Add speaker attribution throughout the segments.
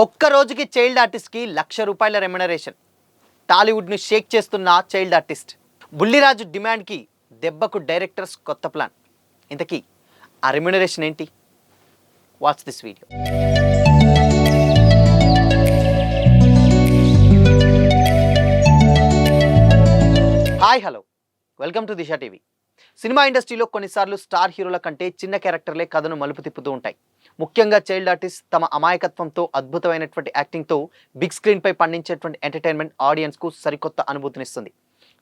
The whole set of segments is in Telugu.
Speaker 1: ఒక్క రోజుకి చైల్డ్ ఆర్టిస్ట్కి ₹1,00,000 రెమ్యునరేషన్. టాలీవుడ్ను షేక్ చేస్తున్న చైల్డ్ ఆర్టిస్ట్ బుల్లిరాజు డిమాండ్కి దెబ్బకు డైరెక్టర్స్ కొత్త ప్లాన్. ఇంతకీ ఆ రెమ్యునరేషన్ ఏంటి? Watch this video. Hi hello, welcome to Disha TV. Cinema ఇండస్ట్రీలో కొన్నిసార్లు స్టార్ హీరోల కంటే చిన్న క్యారెక్టర్లే కథను మలుపు తిప్పుతూ ఉంటాయి. ముఖ్యంగా చైల్డ్ ఆర్టిస్ట్ తమ అమాయకత్వంతో, అద్భుతమైనటువంటి యాక్టింగ్తో బిగ్ స్క్రీన్పై పండించేటువంటి ఎంటర్టైన్మెంట్ ఆడియన్స్కు సరికొత్త అనుభూతినిస్తుంది.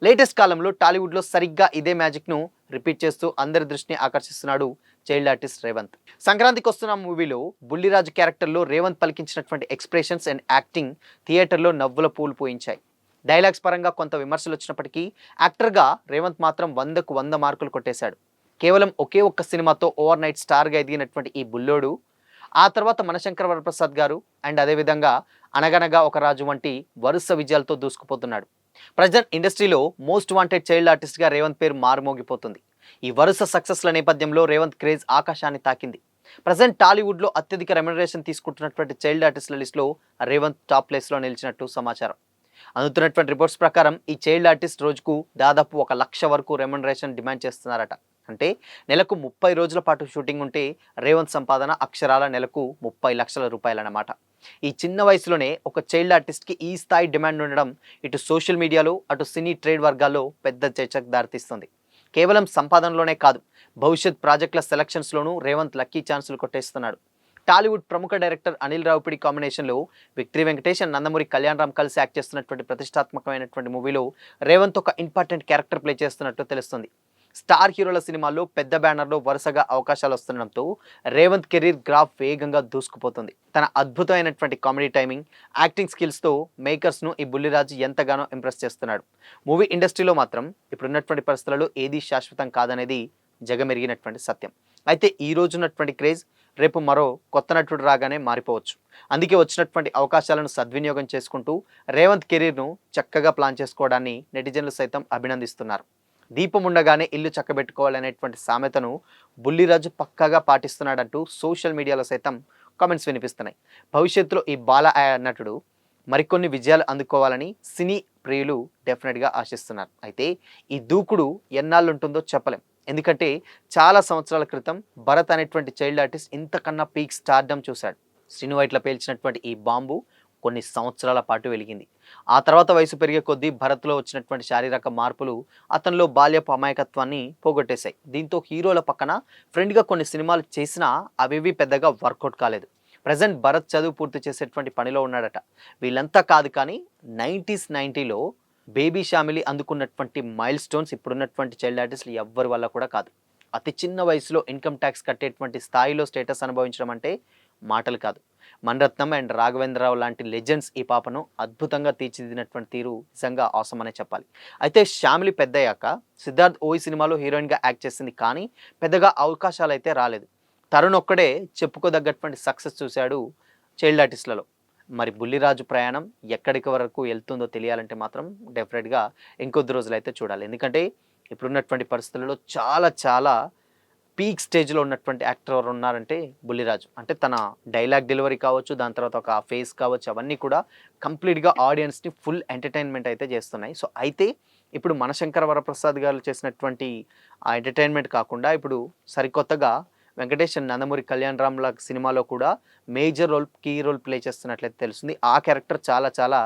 Speaker 1: లేటెస్ట్ కాలంలో టాలీవుడ్లో సరిగ్గా ఇదే మ్యాజిక్ను రిపీట్ చేస్తూ అందరి దృష్టిని ఆకర్షిస్తున్నాడు చైల్డ్ ఆర్టిస్ట్ రేవంత్. సంక్రాంతికి వస్తున్న మూవీలో బుల్లిరాజు క్యారెక్టర్లో రేవంత్ పలికించినటువంటి ఎక్స్ప్రెషన్స్ అండ్ యాక్టింగ్ థియేటర్లో నవ్వుల పూలు పూయించాయి. డైలాగ్స్ పరంగా కొంత విమర్శలు వచ్చినప్పటికీ యాక్టర్గా రేవంత్ మాత్రం 100కు 100 మార్కులు కొట్టేశాడు. కేవలం ఒకే ఒక్క సినిమాతో ఓవర్ నైట్ స్టార్గా ఎదిగినటువంటి ఈ బుల్లోడు ఆ తర్వాత మనశంకర వరప్రసాద్ గారు అండ్ అదేవిధంగా అనగనగా ఒక రాజు వంటి వరుస విజయాలతో దూసుకుపోతున్నాడు. ప్రజెంట్ ఇండస్ట్రీలో మోస్ట్ వాంటెడ్ చైల్డ్ ఆర్టిస్ట్గా రేవంత్ పేరు మారుమోగిపోతుంది. ఈ వరుస సక్సెస్ల నేపథ్యంలో రేవంత్ క్రేజ్ ఆకాశాన్ని తాకింది. ప్రజెంట్ టాలీవుడ్లో అత్యధిక రెమ్యునరేషన్ తీసుకుంటున్నటువంటి చైల్డ్ ఆర్టిస్టుల లిస్టులో రేవంత్ టాప్ ప్లేస్లో నిలిచినట్టు సమాచారం. అందుతున్నటువంటి రిపోర్ట్స్ ప్రకారం ఈ చైల్డ్ ఆర్టిస్ట్ రోజుకు దాదాపు 1,00,000 వరకు రెమ్యునరేషన్ డిమాండ్ చేస్తున్నారట. అంటే నెలకు 30 రోజుల పాటు షూటింగ్ ఉంటే రేవంత్ సంపాదన అక్షరాల నెలకు 30 లక్షల రూపాయలన్నమాట. ఈ చిన్న వయసులోనే ఒక చైల్డ్ ఆర్టిస్ట్కి ఈ స్థాయి డిమాండ్ ఉండడం ఇటు సోషల్ మీడియాలో అటు సినీ ట్రేడ్ వర్గాల్లో పెద్ద చర్చకు దారితీస్తుంది. కేవలం సంపాదనలోనే కాదు, భవిష్యత్ ప్రాజెక్టుల సెలక్షన్స్లోనూ రేవంత్ లక్కీ ఛాన్సులు కొట్టేస్తున్నాడు. టాలీవుడ్ ప్రముఖ డైరెక్టర్ అనిల్ రావిపూడి కాంబినేషన్లో విక్టరీ వెంకటేష్ అండ్ నందమూరి కళ్యాణ్ రామ్ కలిసి యాక్ట్ చేస్తున్నటువంటి ప్రతిష్టాత్మకమైనటువంటి మూవీలో రేవంత్ ఒక ఇంపార్టెంట్ క్యారెక్టర్ ప్లే చేస్తున్నట్టు తెలుస్తుంది. స్టార్ హీరోల సినిమాల్లో పెద్ద బ్యానర్లో వరుసగా అవకాశాలు వస్తుండడంతో రేవంత్ కెరీర్ గ్రాఫ్ వేగంగా దూసుకుపోతుంది. తన అద్భుతమైనటువంటి కామెడీ టైమింగ్, యాక్టింగ్ స్కిల్స్తో మేకర్స్ను ఈ బుల్లిరాజు ఎంతగానో ఇంప్రెస్ చేస్తున్నాడు. మూవీ ఇండస్ట్రీలో మాత్రం ఇప్పుడున్నటువంటి పరిస్థితులలో ఏదీ శాశ్వతం కాదనేది జగమెరిగినటువంటి సత్యం. అయితే ఈ రోజున్నటువంటి క్రేజ్ రేపు మరో కొత్త నటుడు రాగానే మారిపోవచ్చు. అందుకే వచ్చినటువంటి అవకాశాలను సద్వినియోగం చేసుకుంటూ రేవంత్ కెరీర్ను చక్కగా ప్లాన్ చేసుకోవడాన్ని నెటిజన్లు సైతం అభినందిస్తున్నారు. దీపం ఉండగానే ఇల్లు చక్కబెట్టుకోవాలనేటువంటి సామెతను బుల్లిరాజు పక్కాగా పాటిస్తున్నాడంటూ సోషల్ మీడియాలో సైతం కామెంట్స్ వినిపిస్తున్నాయి. భవిష్యత్తులో ఈ బాల నటుడు మరికొన్ని విజయాలు అందుకోవాలని సినీ ప్రియులు డెఫినెట్గా ఆశిస్తున్నారు. అయితే ఈ దూకుడు ఎన్నాళ్ళు ఉంటుందో చెప్పలేం. ఎందుకంటే చాలా సంవత్సరాల క్రితం భరత్ అనేటువంటి చైల్డ్ ఆర్టిస్ట్ ఇంతకన్నా పీక్ స్టార్డమ్ చూశాడు. శ్రీను వైట్ల పేల్చినటువంటి ఈ బాంబు కొన్ని సంవత్సరాల పాటు వెలిగింది. ఆ తర్వాత వయసు పెరిగే కొద్దీ భరత్లో వచ్చినటువంటి శారీరక మార్పులు అతనిలో బాల్యపు అమాయకత్వాన్ని పోగొట్టేశాయి. దీంతో హీరోల పక్కన ఫ్రెండ్గా కొన్ని సినిమాలు చేసినా అవేవి పెద్దగా వర్కౌట్ కాలేదు. ప్రజెంట్ భరత్ చదువు పూర్తి చేసేటువంటి పనిలో ఉన్నాడట. వీళ్ళంతా కాదు కానీ 90లో బేబీ షామిలి అందుకున్నటువంటి మైల్ స్టోన్స్ ఇప్పుడున్నటువంటి చైల్డ్ ఆర్టిస్టులు ఎవ్వరి వల్ల కూడా కాదు. అతి చిన్న వయసులో ఇన్కమ్ ట్యాక్స్ కట్టేటువంటి స్థాయిలో స్టేటస్ అనుభవించడం అంటే మాటలు కాదు. మణిరత్నం అండ్ రాఘవేంద్రరావు లాంటి లెజెండ్స్ ఈ పాపను అద్భుతంగా తీర్చిదిద్దినటువంటి తీరు నిజంగా అవసరం అనే చెప్పాలి. అయితే షామిలి పెద్దయ్యాక సిద్ధార్థ్ ఓయి సినిమాలో హీరోయిన్గా యాక్ట్ చేసింది, కానీ పెద్దగా అవకాశాలు అయితే రాలేదు. తరుణ్ ఒక్కడే చెప్పుకోదగ్గటువంటి సక్సెస్ చూశాడు చైల్డ్ ఆర్టిస్టులలో. మరి బుల్లిరాజు ప్రయాణం ఎక్కడికి వరకు వెళ్తుందో తెలియాలంటే మాత్రం డెఫినెట్గా ఇంకొద్ది రోజులు అయితే చూడాలి. ఎందుకంటే ఇప్పుడున్నటువంటి పరిస్థితులలో చాలా పీక్ స్టేజ్లో ఉన్నటువంటి యాక్టర్ ఎవరు ఉన్నారంటే బుల్లిరాజు. అంటే తన డైలాగ్ డెలివరీ కావచ్చు, దాని తర్వాత ఒక ఫేస్ కావచ్చు, అవన్నీ కూడా కంప్లీట్గా ఆడియన్స్ని ఫుల్ ఎంటర్టైన్మెంట్ అయితే చేస్తున్నాయి. సో అయితే ఇప్పుడు మనశంకర వరప్రసాద్ గారు చేసినటువంటి ఆ ఎంటర్టైన్మెంట్ కాకుండా ఇప్పుడు సరికొత్తగా వెంకటేష్ అండ్ నందమూరి కళ్యాణ్ రామ్ లా సినిమాలో కూడా major role, key role play చేస్తున్నట్లయితే తెలుస్తుంది. ఆ క్యారెక్టర్ చాలా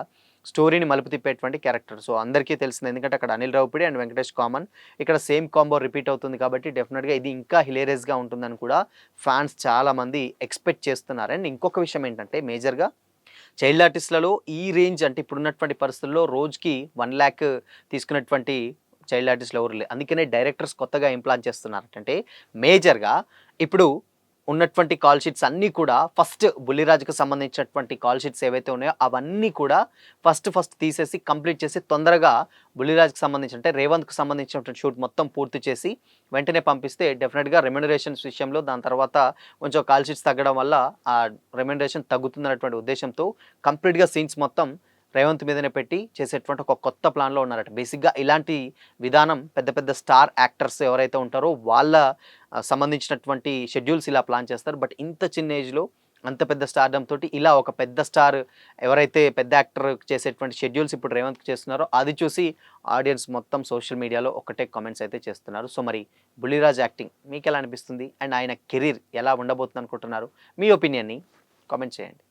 Speaker 1: స్టోరీని మలుపు తిప్పేటువంటి క్యారెక్టర్. సో అందరికీ తెలిసింది, ఎందుకంటే అక్కడ అనిల్ రావిపూడి అండ్ వెంకటేష్ కామన్, ఇక్కడ సేమ్ కాంబో రిపీట్ అవుతుంది కాబట్టి డెఫినెట్గా ఇది ఇంకా హిలేరియస్గా ఉంటుందని కూడా ఫ్యాన్స్ చాలామంది ఎక్స్పెక్ట్ చేస్తున్నారు. అండ్ ఇంకొక విషయం ఏంటంటే మేజర్గా చైల్డ్ ఆర్టిస్టులలో ఈ రేంజ్ అంటే ఇప్పుడున్నటువంటి పరిస్థితుల్లో రోజుకి 1 lakh తీసుకున్నటువంటి చైల్డ్ ఆర్టిస్టులు ఎవరు లేరు. అందుకనే డైరెక్టర్స్ కొత్తగా ఇంప్లాన్ చేస్తున్నారు. అంటే మేజర్గా ఇప్పుడు ఉన్నటువంటి కాల్ షీట్స్ అన్నీ కూడా ఫస్ట్ బుల్లిరాజుకు సంబంధించినటువంటి కాల్ షీట్స్ ఏవైతే ఉన్నాయో అవన్నీ కూడా ఫస్ట్ తీసేసి కంప్లీట్ చేసి తొందరగా బుల్లిరాజుకు సంబంధించి అంటే రేవంత్కు సంబంధించినటువంటి షూట్ మొత్తం పూర్తి చేసి వెంటనే పంపిస్తే డెఫినెట్గా రెమ్యునరేషన్స్ విషయంలో దాని తర్వాత కొంచెం కాల్ షీట్స్ తగ్గడం వల్ల ఆ రెమ్యునరేషన్ తగ్గుతుందన్నటువంటి ఉద్దేశంతో కంప్లీట్గా సీన్స్ మొత్తం రేవంత్ మీదనే పెట్టి చేసేటువంటి ఒక కొత్త ప్లాన్లో ఉన్నారట. బేసిక్గా ఇలాంటి విధానం పెద్ద స్టార్ యాక్టర్స్ ఎవరైతే ఉంటారో వాళ్ళ సంబంధించినటువంటి షెడ్యూల్స్ ఇలా ప్లాన్ చేస్తారు. బట్ ఇంత చిన్న ఏజ్లో అంత పెద్ద స్టార్డమ్ తోటి ఇలా ఒక పెద్ద స్టార్ ఎవరైతే పెద్ద యాక్టర్ చేసేటువంటి షెడ్యూల్స్ ఇప్పుడు రేవంత్‌కి చేస్తున్నారో అది చూసి ఆడియన్స్ మొత్తం సోషల్ మీడియాలో ఒకటే కామెంట్స్ అయితే చేస్తున్నారు. సో మరి 'బుల్లిరాజ్' యాక్టింగ్ మీకెలా అనిపిస్తుంది? అండ్ ఆయన కెరీర్ ఎలా ఉండబోతుంది అనుకుంటున్నారు? మీ ఒపీనియన్‌ని కామెంట్ చేయండి.